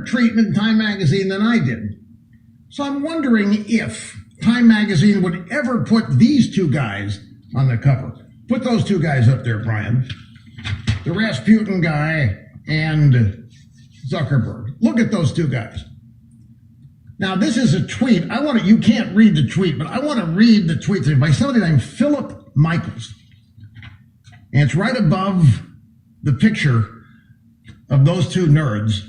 treatment in Time Magazine than I did. So I'm wondering if Time Magazine would ever put these two guys on the cover. Put those two guys up there, Brian. The Rasputin guy and Zuckerberg. Look at those two guys. Now, this is a tweet. You can't read the tweet, but I want to read the tweet by somebody named Philip Michaels. And it's right above the picture of those two nerds.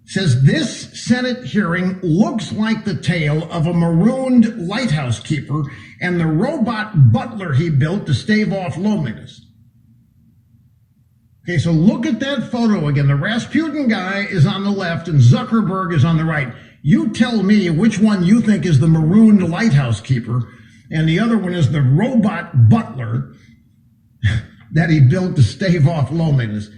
It says, this Senate hearing looks like the tale of a marooned lighthouse keeper and the robot butler he built to stave off loneliness. Okay, so look at that photo again. The Rasputin guy is on the left and Zuckerberg is on the right. You tell me which one you think is the marooned lighthouse keeper and the other one is the robot butler that he built to stave off loneliness.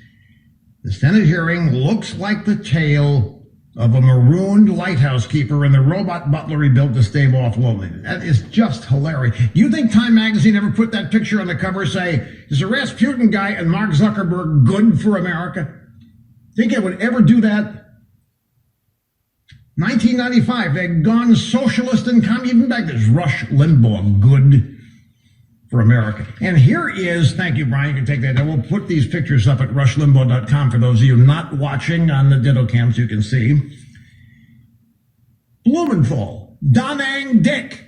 The Senate hearing looks like the tale of a marooned lighthouse keeper and the robot butler he built to stave off loneliness. That is just hilarious. You think Time Magazine ever put that picture on the cover, say, is the Rasputin guy and Mark Zuckerberg good for America? Think it would ever do that? 1995, they'd gone socialist and communist. Even back there's Rush Limbaugh, good for America. And here is, thank you, Brian, you can take that. I will put these pictures up at rushlimbaugh.com for those of you not watching on the Ditto Cams, you can see. Blumenthal, Da Nang Dick,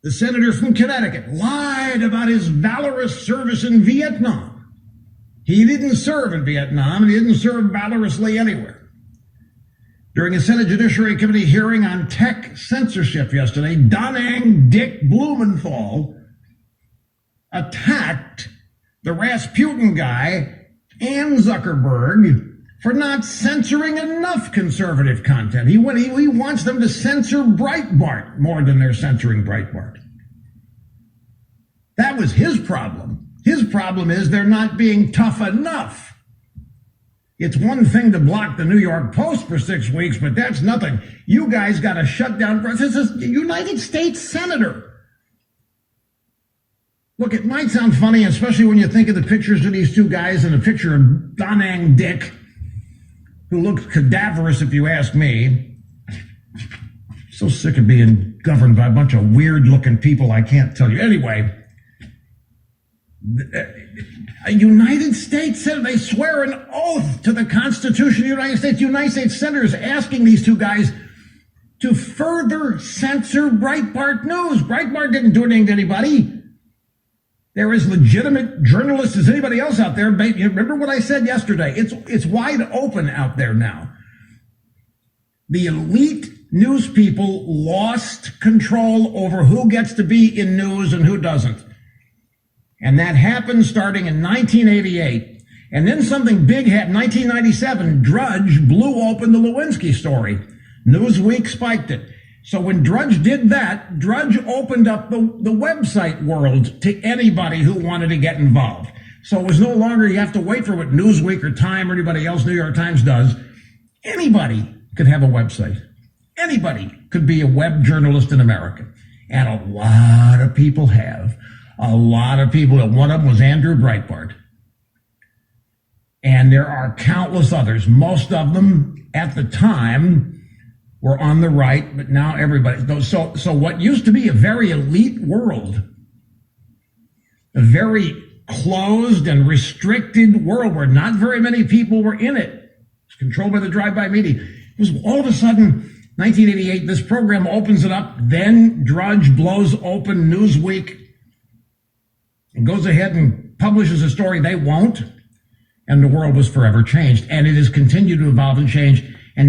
the senator from Connecticut, lied about his valorous service in Vietnam. He didn't serve in Vietnam, and he didn't serve valorously anywhere. During a Senate Judiciary Committee hearing on tech censorship yesterday, Da Nang Dick Blumenthal attacked the Rasputin guy and Zuckerberg for not censoring enough conservative content. He wants them to censor Breitbart more than they're censoring Breitbart. That was his problem. His problem is they're not being tough enough. It's one thing to block the New York Post for 6 weeks, but that's nothing. You guys got to shut down. This is a United States senator. Look, it might sound funny, especially when you think of the pictures of these two guys and the picture of Da Nang Dick, who looks cadaverous if you ask me. So sick of being governed by a bunch of weird-looking people, I can't tell you. Anyway, a United States Senator, they swear an oath to the Constitution of the United States. United States senators asking these two guys to further censor Breitbart News. Breitbart didn't do anything to anybody. They're as legitimate journalists as anybody else out there. You remember what I said yesterday? It's wide open out there now. The elite news people lost control over who gets to be in news and who doesn't. And that happened starting in 1988. And then something big happened. 1997, Drudge blew open the Lewinsky story. Newsweek spiked it. So when Drudge did that, Drudge opened up the website world to anybody who wanted to get involved. So it was no longer you have to wait for what Newsweek or Time or anybody else, New York Times does. Anybody could have a website. Anybody could be a web journalist in America. And a lot of people have. A lot of people. One of them was Andrew Breitbart. And there are countless others. Most of them at the time were on the right, but now everybody. So what used to be a very elite world, a very closed and restricted world where not very many people were in it, it's controlled by the drive-by media. It was all of a sudden, 1988, this program opens it up, then Drudge blows open Newsweek and goes ahead and publishes a story they won't, and the world was forever changed. And it has continued to evolve and change.